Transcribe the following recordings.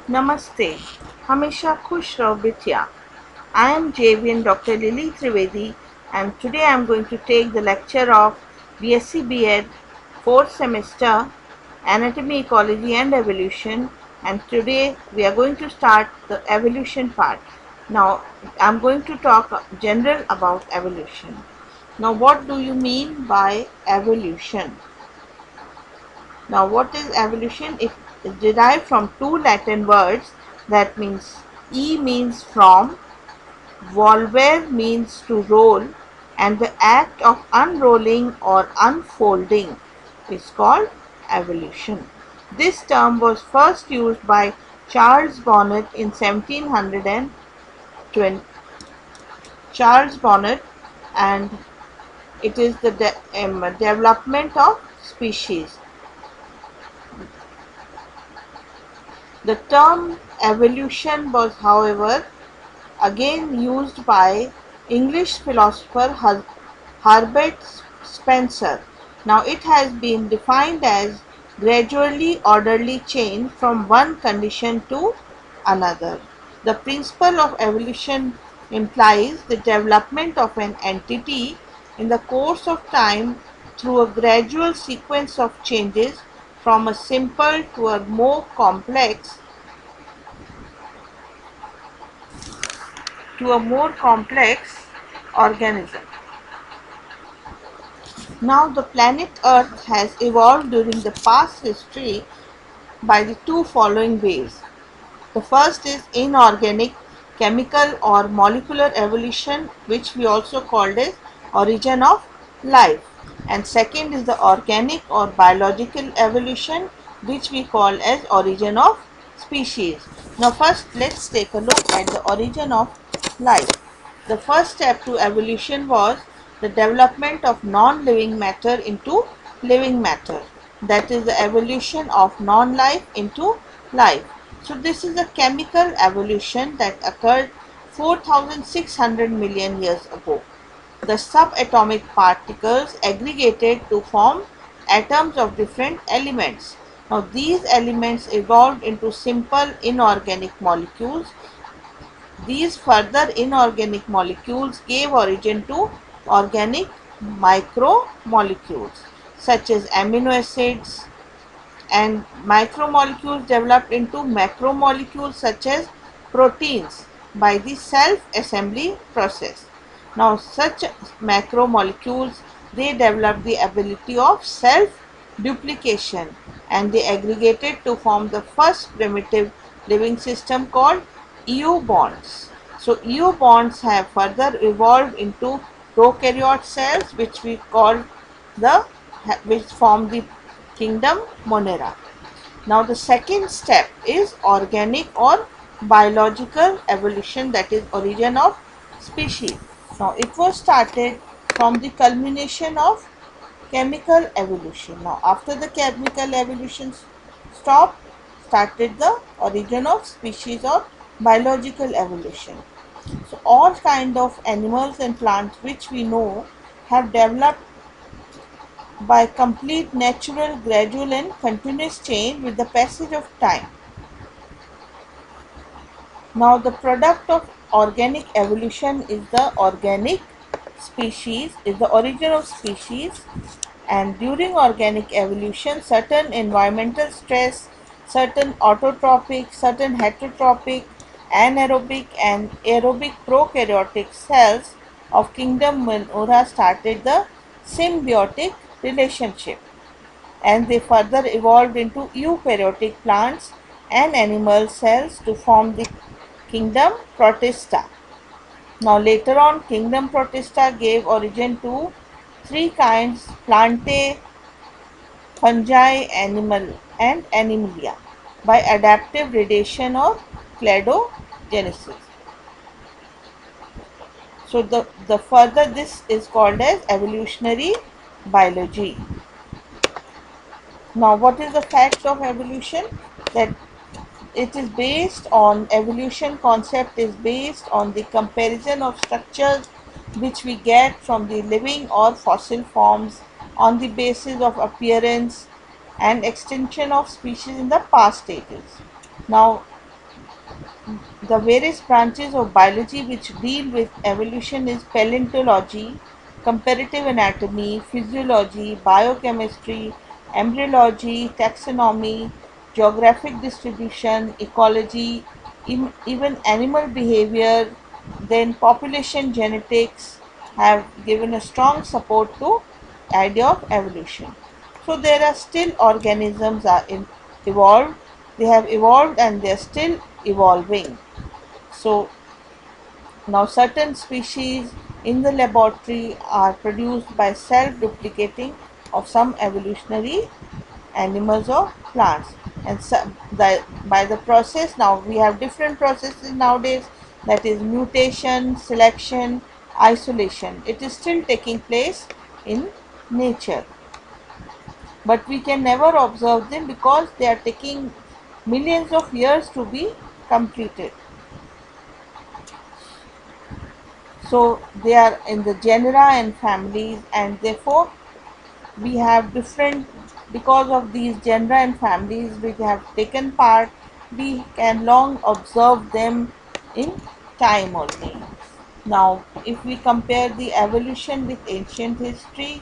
Namaste. हमेशा खुश रहो बिटिया. I am JVN Dr. Lily Trivedi, and today I am going to take the lecture of BSc B.Ed 4th semester Anatomy, Ecology and Evolution, and today we are going to start the evolution part. Now I am going to talk general about evolution. Now what do you mean by evolution? Now, what is evolution? It is derived from two Latin words, that means e means from, volvere means to roll, and the act of unrolling or unfolding is called evolution. This term was first used by Charles Bonnet in 1720. Charles Bonnet, and it is the development of species. The term evolution was, however, again used by English philosopher Herbert Spencer. Now it has been defined as gradually orderly change from one condition to another. The principle of evolution implies the development of an entity in the course of time through a gradual sequence of changes from a simple to a more complex organism. Now the planet Earth has evolved during the past history by the two following ways. The first is inorganic, chemical or molecular evolution, which we also called as origin of life, and second is the organic or biological evolution, which we call as origin of species. Now first let's take a look at the origin of life. The first step to evolution was the development of non-living matter into living matter, that is the evolution of non-life into life. So this is a chemical evolution that occurred 4,600 million years ago. The subatomic particles aggregated to form atoms of different elements. Now these elements evolved into simple inorganic molecules. These further inorganic molecules gave origin to organic micromolecules such as amino acids, and micromolecules developed into macromolecules such as proteins by the self-assembly process. Now such macromolecules, they developed the ability of self-duplication, and they aggregated to form the first primitive living system called eubonds. So eubonds have further evolved into prokaryote cells, which we call which form the kingdom Monera. Now the second step is organic or biological evolution, that is origin of species. Now it was started from the culmination of chemical evolution. Now after the chemical evolution stopped, started the origin of species or biological evolution. So all kind of animals and plants which we know have developed by complete natural, gradual and continuous change with the passage of time. Now the product of organic evolution is the organic species, is the origin of species, and during organic evolution certain environmental stress, certain autotrophic, certain heterotrophic, anaerobic and aerobic prokaryotic cells of kingdom Monera started the symbiotic relationship, and they further evolved into eukaryotic plants and animal cells to form the kingdom Protista. Now later on, kingdom Protista gave origin to three kinds: plantae, fungi, animal and animalia by adaptive gradation or cladogenesis. So the further this is called as evolutionary biology. Now what is the fact of evolution? That it is based on, evolution concept is based on the comparison of structures which we get from the living or fossil forms on the basis of appearance and extinction of species in the past ages. Now The various branches of biology which deal with evolution is paleontology, comparative anatomy, physiology, biochemistry, embryology, taxonomy, geographic distribution, ecology, even animal behavior, then population genetics have given a strong support to idea of evolution. So there are still organisms are evolved, they have evolved and they are still evolving. So now certain species in the laboratory are produced by self-duplicating of some evolutionary animals or plants, and by the process now we have different processes nowadays, that is mutation, selection, isolation. It is still taking place in nature, but we can never observe them because they are taking millions of years to be completed. So they are in the genera and families, and therefore we have different, because of these genera and families which have taken part, we can long observe them in time only. Now if we compare the evolution with ancient history,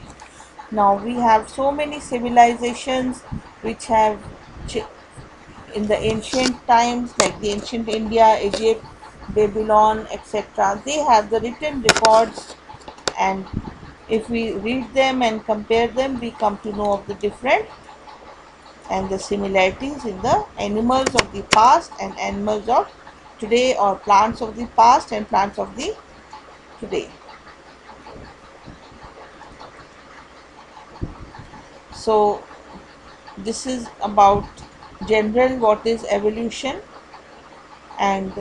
now we have so many civilizations which have in the ancient times, like the ancient India, Egypt, Babylon, etc. They have the written records, and if we read them and compare them, we come to know of the different and the similarities in the animals of the past and animals of today, or plants of the past and plants of the today. So this is about general what is evolution, and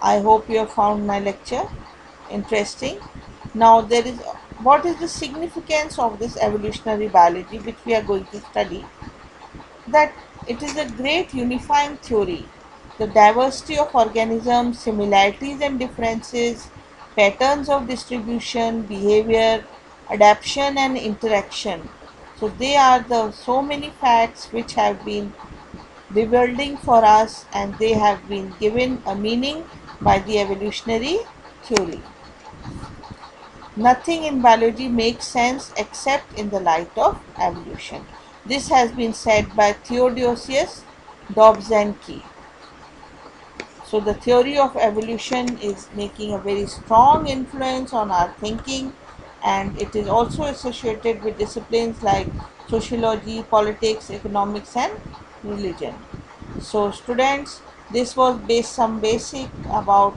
I hope you have found my lecture interesting. Now there is, what is the significance of this evolutionary biology which we are going to study? That it is a great unifying theory. The diversity of organisms, similarities and differences, patterns of distribution, behavior, adaptation and interaction. So they are the so many facts which have been bewildering for us, and they have been given a meaning by the evolutionary theory. Nothing in biology makes sense except in the light of evolution. This has been said by Theodosius Dobzhansky. So the theory of evolution is making a very strong influence on our thinking, and it is also associated with disciplines like sociology, politics, economics and religion. So students, this was some basic about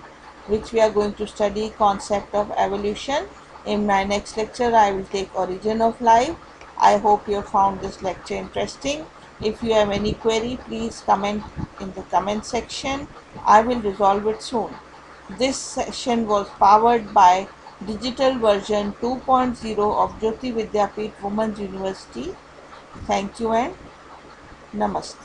which we are going to study concept of evolution. In my next lecture I will take origin of life. I hope you found this lecture interesting. If you have any query, please comment in the comment section. I will resolve it soon. This session was powered by digital version 2.0 of Jyoti Vidyapeeth Women's University. Thank you and namaste.